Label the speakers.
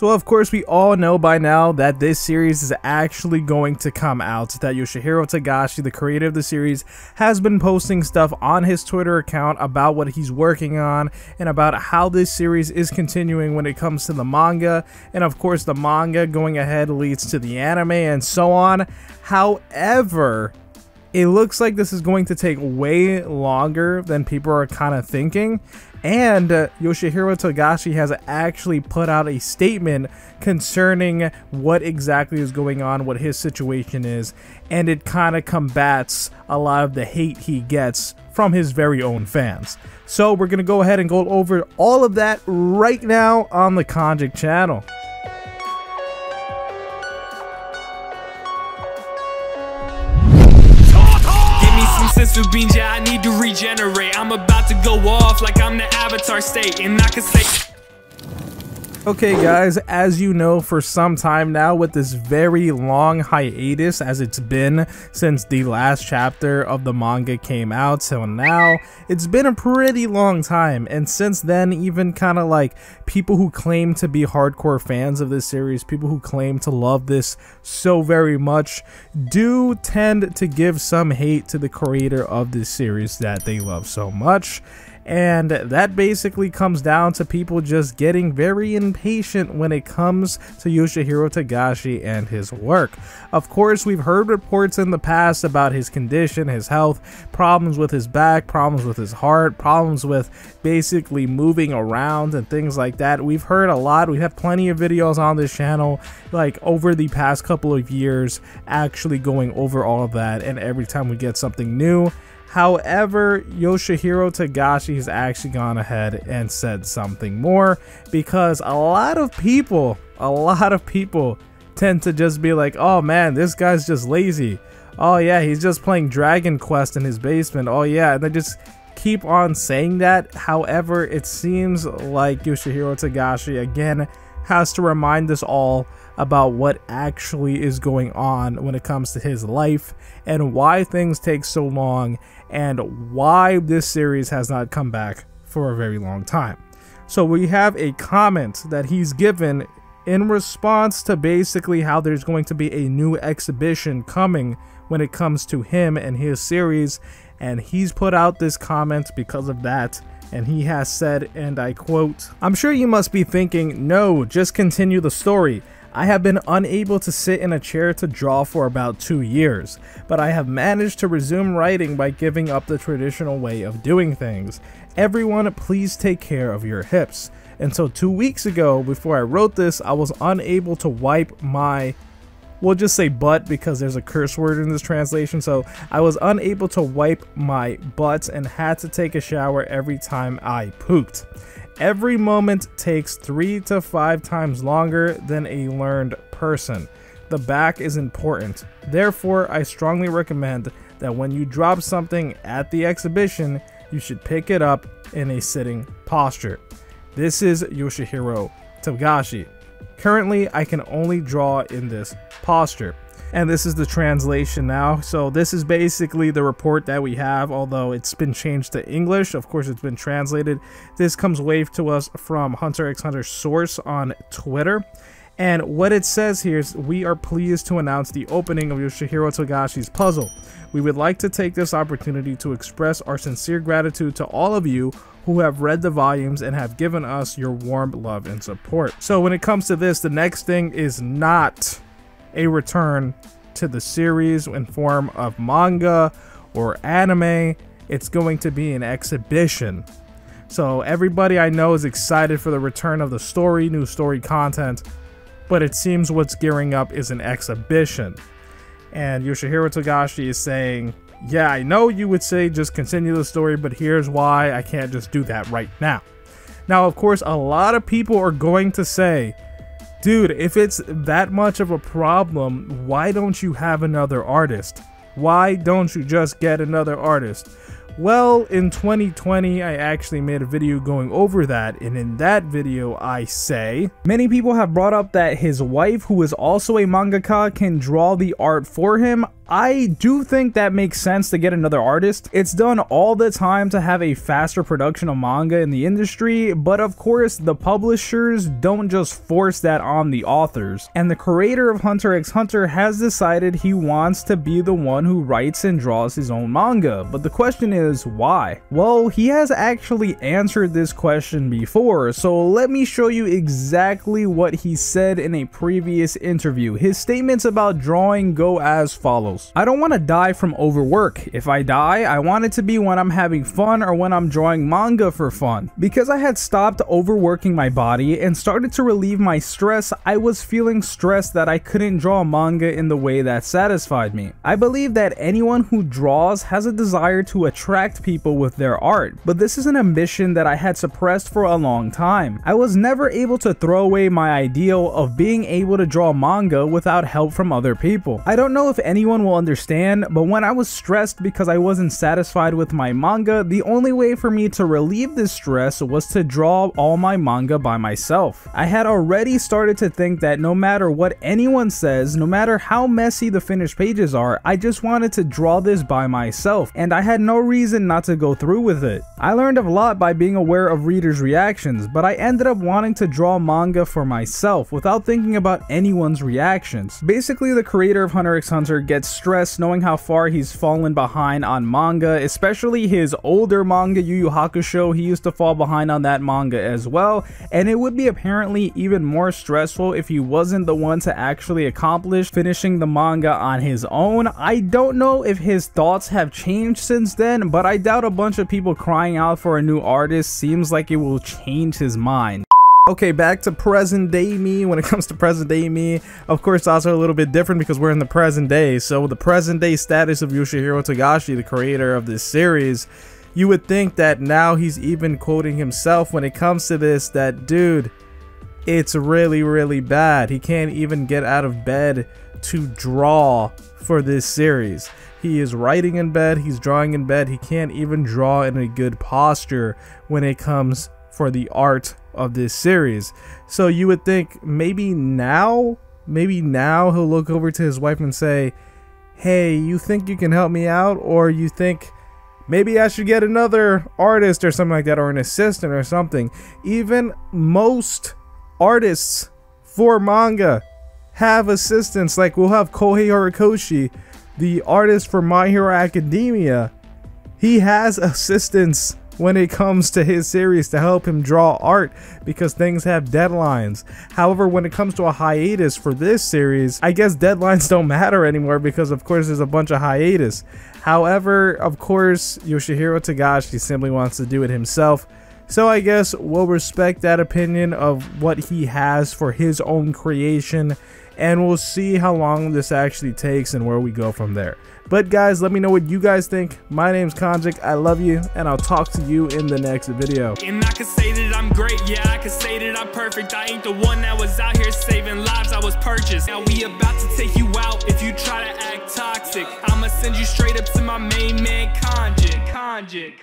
Speaker 1: So of course we all know by now that this series is actually going to come out, that Yoshihiro Togashi, the creator of the series, has been posting stuff on his Twitter account about what he's working on and about how this series is continuing when it comes to the manga, and of course the manga going ahead leads to the anime and so on. However, it looks like this is going to take way longer than people are kind of thinking. And Yoshihiro Togashi has actually put out a statement concerning what exactly is going on, what his situation is, and it kind of combats a lot of the hate he gets from his very own fans. So we're going to go ahead and go over all of that right now on the Kanjic channel.
Speaker 2: I need to regenerate. I'm about to go off like I'm the Avatar state, and I can say.
Speaker 1: Okay guys, as you know, for some time now, with this very long hiatus as it's been since the last chapter of the manga came out till now, it's been a pretty long time. And since then, even kind of like people who claim to be hardcore fans of this series, people who claim to love this so very much, do tend to give some hate to the creator of this series that they love so much. And that basically comes down to people just getting very impatient when it comes to Yoshihiro Togashi and his work. Of course, we've heard reports in the past about his condition, his health, problems with his back, problems with his heart, problems with basically moving around and things like that. We've heard a lot. We have plenty of videos on this channel, like over the past couple of years, actually going over all of that, and every time we get something new. However, Yoshihiro Togashi has actually gone ahead and said something more, because a lot of people tend to just be like, oh man, this guy's just lazy. Oh yeah, he's just playing Dragon Quest in his basement. Oh yeah, and they just keep on saying that. However, it seems like Yoshihiro Togashi again has to remind us all about what actually is going on when it comes to his life and why things take so long and why this series has not come back for a very long time. So we have a comment that he's given in response to basically how there's going to be a new exhibition coming when it comes to him and his series, and he's put out this comment because of that. And he has said, and I quote, "I'm sure you must be thinking, no, just continue the story. I have been unable to sit in a chair to draw for about 2 years, but I have managed to resume writing by giving up the traditional way of doing things. Everyone, please take care of your hips. Until 2 weeks ago, before I wrote this, I was unable to wipe my..." We'll just say butt because there's a curse word in this translation. So I was unable to wipe my butt and had to take a shower every time I pooped. Every moment takes 3 to 5 times longer than a learned person. The back is important. Therefore, I strongly recommend that when you drop something at the exhibition, you should pick it up in a sitting posture. This is Yoshihiro Togashi. Currently, I can only draw in this posture. And this is the translation now. So this is basically the report that we have, although it's been changed to English. Of course, it's been translated. This comes wave to us from Hunter x Hunter Source on Twitter. And what it says here is, "We are pleased to announce the opening of Yoshihiro Togashi's puzzle. We would like to take this opportunity to express our sincere gratitude to all of you who have read the volumes and have given us your warm love and support." So when it comes to this, the next thing is not a return to the series in form of manga or anime. It's going to be an exhibition. So everybody I know is excited for the return of the story, new story content, but it seems what's gearing up is an exhibition. And Yoshihiro Togashi is saying, yeah, I know you would say just continue the story, but here's why I can't just do that right now. Now, of course, a lot of people are going to say, dude, if it's that much of a problem, why don't you have another artist? Why don't you just get another artist? Well, in 2020, I actually made a video going over that, and in that video, I say, many people have brought up that his wife, who is also a mangaka, can draw the art for him.
Speaker 3: I do think that makes sense to get another artist. It's done all the time to have a faster production of manga in the industry, but of course the publishers don't just force that on the authors. And the creator of Hunter x Hunter has decided he wants to be the one who writes and draws his own manga. But the question is, why? Well, he has actually answered this question before, so let me show you exactly what he said in a previous interview. His statements about drawing go as follows. I don't want to die from overwork. If I die, I want it to be when I'm having fun or when I'm drawing manga for fun. Because I had stopped overworking my body and started to relieve my stress, I was feeling stressed that I couldn't draw manga in the way that satisfied me. I believe that anyone who draws has a desire to attract people with their art, but this is an ambition that I had suppressed for a long time. I was never able to throw away my ideal of being able to draw manga without help from other people. I don't know if anyone will understand, but when I was stressed because I wasn't satisfied with my manga, the only way for me to relieve this stress was to draw all my manga by myself. I had already started to think that no matter what anyone says, no matter how messy the finished pages are, I just wanted to draw this by myself, and I had no reason not to go through with it. I learned a lot by being aware of readers' reactions, but I ended up wanting to draw manga for myself without thinking about anyone's reactions. Basically, the creator of Hunter x Hunter gets stressed knowing how far he's fallen behind on manga, especially his older manga Yu Yu Hakusho. He used to fall behind on that manga as well, and it would be apparently even more stressful if he wasn't the one to actually accomplish finishing the manga on his own. I don't know if his thoughts have changed since then, but I doubt a bunch of people crying out for a new artist seems like it will change his mind.
Speaker 1: Okay, back to present day me. When it comes to present day me, of course, thoughts are a little bit different because we're in the present day. So the present day status of Yoshihiro Togashi, the creator of this series, you would think that now he's even quoting himself when it comes to this, that dude, it's really bad. He can't even get out of bed to draw for this series. He is writing in bed, he's drawing in bed, he can't even draw in a good posture when it comes for the art of this series. So you would think maybe now he'll look over to his wife and say, hey, you think you can help me out? Or you think maybe I should get another artist or something like that, or an assistant or something. Even most artists for manga have assistants. Like, we'll have Kohei Horikoshi, the artist for My Hero Academia. He has assistants when it comes to his series to help him draw art because things have deadlines. However, when it comes to a hiatus for this series, I guess deadlines don't matter anymore because of course there's a bunch of hiatus. However, of course, Yoshihiro Togashi simply wants to do it himself. So I guess we'll respect that opinion of what he has for his own creation, and we'll see how long this actually takes and where we go from there. But guys, let me know what you guys think. My name's Konjic, I love you, and I'll talk to you in the next video.
Speaker 2: And I can say that I'm great, yeah, I can say that I'm perfect. I ain't the one that was out here saving lives, I was purchased. Now we about to take you out if you try to act toxic. I'ma send you straight up to my main man, Konjic.